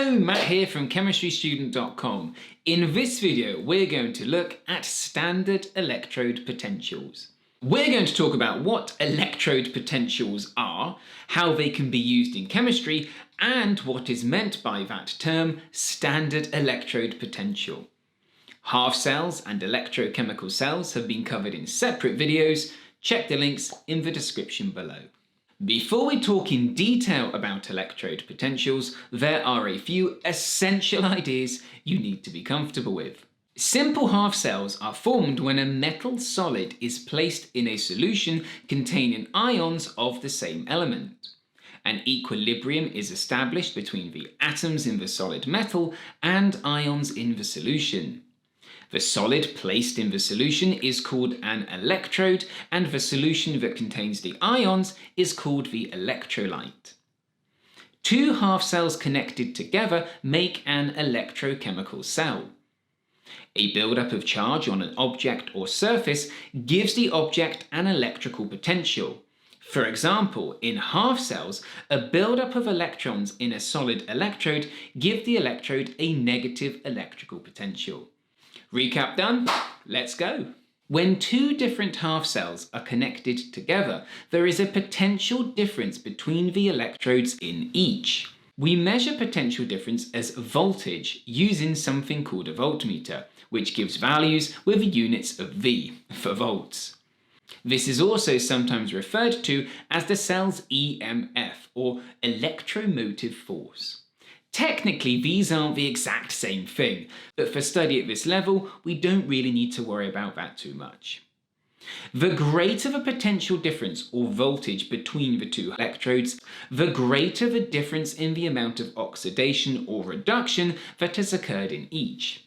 Hello, Matt here from chemistrystudent.com. In this video, we're going to look at standard electrode potentials. We're going to talk about what electrode potentials are, how they can be used in chemistry, and what is meant by that term, standard electrode potential. Half cells and electrochemical cells have been covered in separate videos. Check the links in the description below. Before we talk in detail about electrode potentials, there are a few essential ideas you need to be comfortable with. Simple half cells are formed when a metal solid is placed in a solution containing ions of the same element. An equilibrium is established between the atoms in the solid metal and ions in the solution. The solid placed in the solution is called an electrode, and the solution that contains the ions is called the electrolyte. Two half cells connected together make an electrochemical cell. A buildup of charge on an object or surface gives the object an electrical potential. For example, in half cells, a buildup of electrons in a solid electrode give the electrode a negative electrical potential. Recap done? Let's go. When two different half cells are connected together, there is a potential difference between the electrodes in each. We measure potential difference as voltage using something called a voltmeter, which gives values with units of V for volts. This is also sometimes referred to as the cell's EMF, or electromotive force. Technically, these aren't the exact same thing, but for study at this level, we don't really need to worry about that too much. The greater the potential difference or voltage between the two electrodes, the greater the difference in the amount of oxidation or reduction that has occurred in each.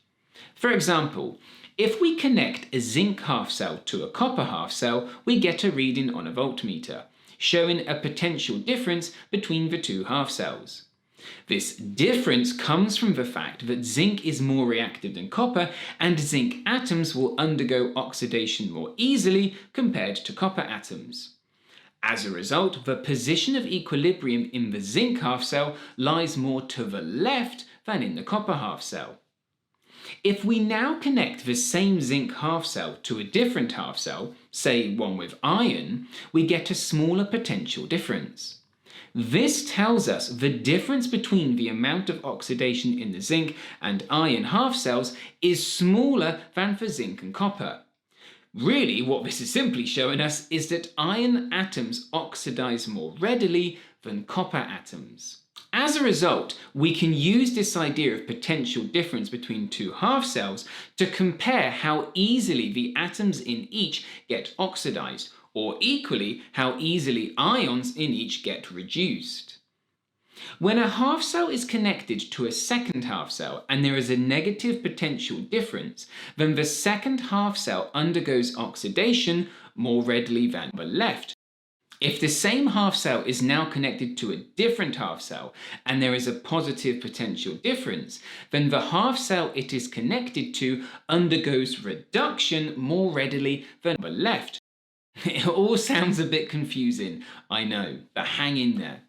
For example, if we connect a zinc half cell to a copper half cell, we get a reading on a voltmeter, showing a potential difference between the two half cells. This difference comes from the fact that zinc is more reactive than copper, and zinc atoms will undergo oxidation more easily compared to copper atoms. As a result, the position of equilibrium in the zinc half cell lies more to the left than in the copper half cell. If we now connect the same zinc half cell to a different half cell, say one with iron, we get a smaller potential difference. This tells us the difference between the amount of oxidation in the zinc and iron half cells is smaller than for zinc and copper. Really, what this is simply showing us is that iron atoms oxidize more readily than copper atoms. As a result, we can use this idea of potential difference between two half cells to compare how easily the atoms in each get oxidized, or equally how easily ions in each get reduced. When a half cell is connected to a second half cell and there is a negative potential difference, then the second half cell undergoes oxidation more readily than the left. If the same half cell is now connected to a different half cell and there is a positive potential difference, then the half cell it is connected to undergoes reduction more readily than the left. It all sounds a bit confusing, I know, but hang in there.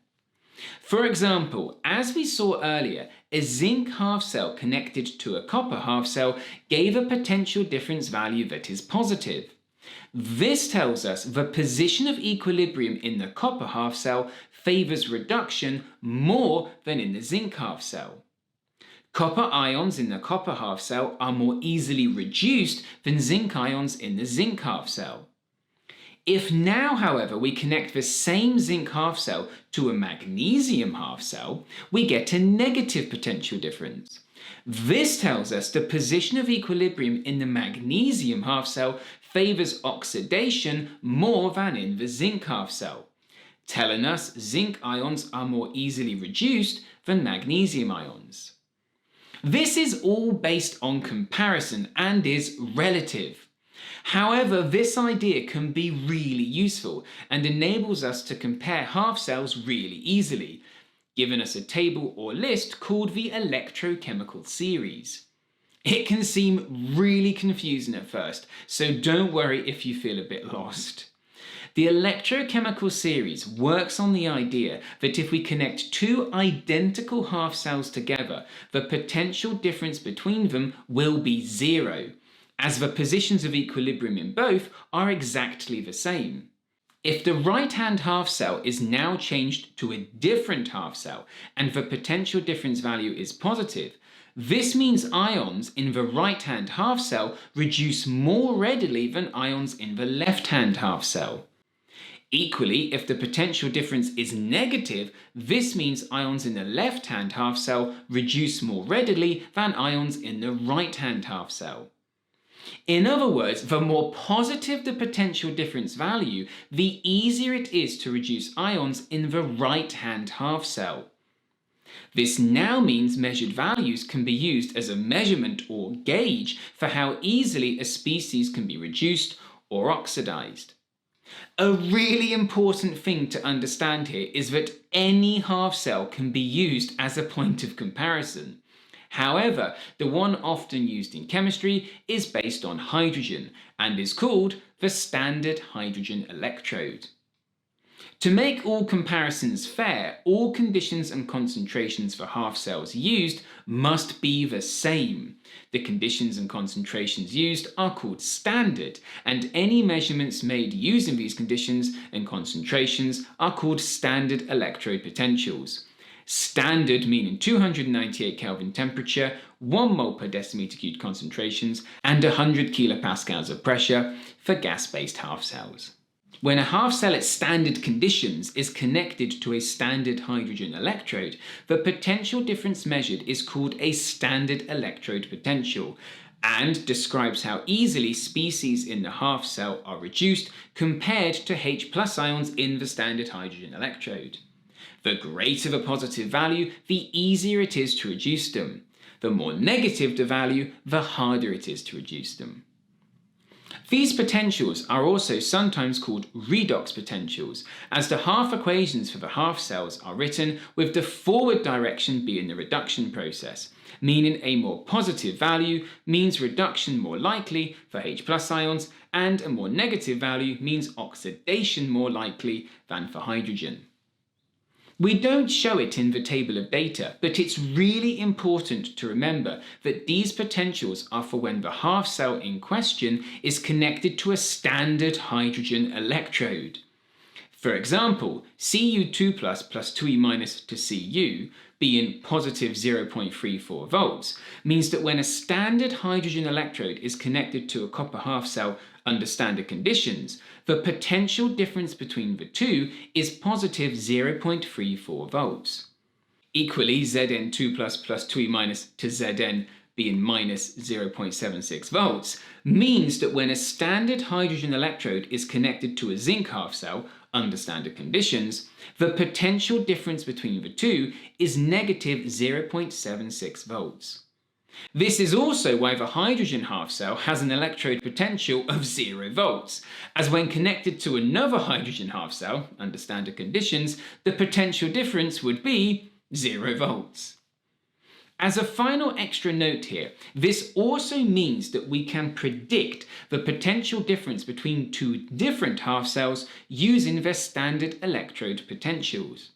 For example, as we saw earlier, a zinc half cell connected to a copper half cell gave a potential difference value that is positive. This tells us the position of equilibrium in the copper half cell favors reduction more than in the zinc half cell. Copper ions in the copper half cell are more easily reduced than zinc ions in the zinc half cell. If now, however, we connect the same zinc half cell to a magnesium half cell, we get a negative potential difference. This tells us the position of equilibrium in the magnesium half cell favors oxidation more than in the zinc half cell, telling us zinc ions are more easily reduced than magnesium ions. This is all based on comparison and is relative. However, this idea can be really useful and enables us to compare half cells really easily, giving us a table or list called the Electrochemical Series. It can seem really confusing at first, so don't worry if you feel a bit lost. The electrochemical series works on the idea that if we connect two identical half cells together, the potential difference between them will be zero, as the positions of equilibrium in both are exactly the same. If the right-hand half cell is now changed to a different half cell and the potential difference value is positive, this means ions in the right-hand half cell reduce more readily than ions in the left-hand half cell. Equally, if the potential difference is negative, this means ions in the left-hand half cell reduce more readily than ions in the right-hand half cell. In other words, the more positive the potential difference value, the easier it is to reduce ions in the right-hand half cell. This now means measured values can be used as a measurement or gauge for how easily a species can be reduced or oxidized. A really important thing to understand here is that any half cell can be used as a point of comparison. However, the one often used in chemistry is based on hydrogen and is called the standard hydrogen electrode. To make all comparisons fair, all conditions and concentrations for half cells used must be the same. The conditions and concentrations used are called standard, and any measurements made using these conditions and concentrations are called standard electrode potentials. Standard meaning 298 Kelvin temperature, 1 mole per decimeter cubed concentrations, and 100 kilopascals of pressure for gas-based half cells. When a half cell at standard conditions is connected to a standard hydrogen electrode, the potential difference measured is called a standard electrode potential and describes how easily species in the half cell are reduced compared to H+ ions in the standard hydrogen electrode. The greater the positive value, the easier it is to reduce them. The more negative the value, the harder it is to reduce them. These potentials are also sometimes called redox potentials, as the half equations for the half cells are written with the forward direction being the reduction process, meaning a more positive value means reduction more likely for H+ ions, and a more negative value means oxidation more likely than for hydrogen. We don't show it in the table of data, but it's really important to remember that these potentials are for when the half cell in question is connected to a standard hydrogen electrode. For example, Cu2 plus 2e minus to Cu being positive 0.34 volts means that when a standard hydrogen electrode is connected to a copper half cell under standard conditions, the potential difference between the two is positive 0.34 volts. Equally, Zn2 plus 2e minus to Zn being minus 0.76 volts means that when a standard hydrogen electrode is connected to a zinc half cell under standard conditions, the potential difference between the two is negative 0.76 volts. This is also why the hydrogen half cell has an electrode potential of 0 volts, as when connected to another hydrogen half cell under standard conditions, the potential difference would be 0 volts. As a final extra note here, this also means that we can predict the potential difference between two different half cells using their standard electrode potentials.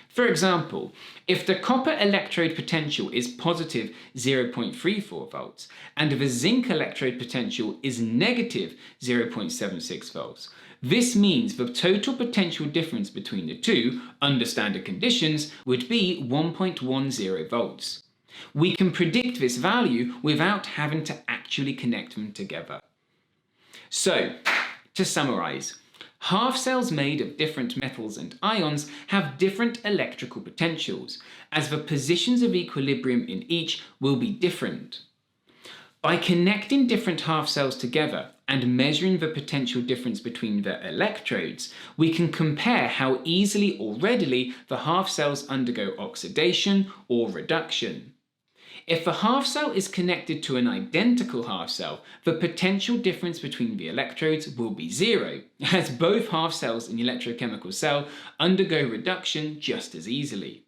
For example, if the copper electrode potential is positive 0.34 volts and the zinc electrode potential is negative 0.76 volts, this means the total potential difference between the two under standard conditions would be 1.10 volts. We can predict this value without having to actually connect them together. So, to summarize, half cells made of different metals and ions have different electrical potentials, as the positions of equilibrium in each will be different. By connecting different half cells together and measuring the potential difference between their electrodes, we can compare how easily or readily the half cells undergo oxidation or reduction. If the half cell is connected to an identical half cell, the potential difference between the electrodes will be 0, as both half cells in the electrochemical cell undergo reduction just as easily.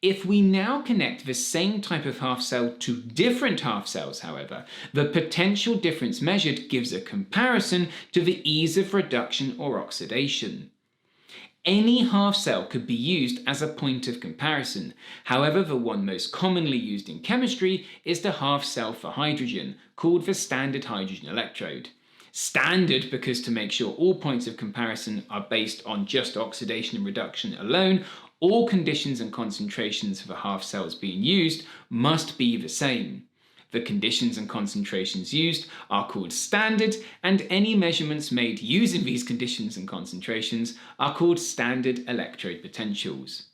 If we now connect the same type of half cell to different half cells, however, the potential difference measured gives a comparison to the ease of reduction or oxidation. Any half cell could be used as a point of comparison. However, the one most commonly used in chemistry is the half cell for hydrogen, called the standard hydrogen electrode. Standard because to make sure all points of comparison are based on just oxidation and reduction alone, all conditions and concentrations for the half cells being used must be the same. The conditions and concentrations used are called standard, and any measurements made using these conditions and concentrations are called standard electrode potentials.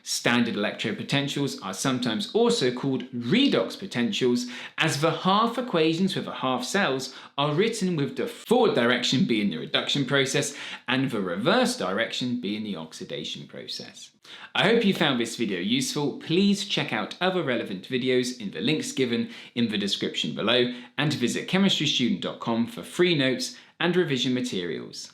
Standard electrode potentials are sometimes also called redox potentials, as the half equations for the half cells are written with the forward direction being the reduction process and the reverse direction being the oxidation process. I hope you found this video useful. Please check out other relevant videos in the links given in the description below, and visit chemistrystudent.com for free notes and revision materials.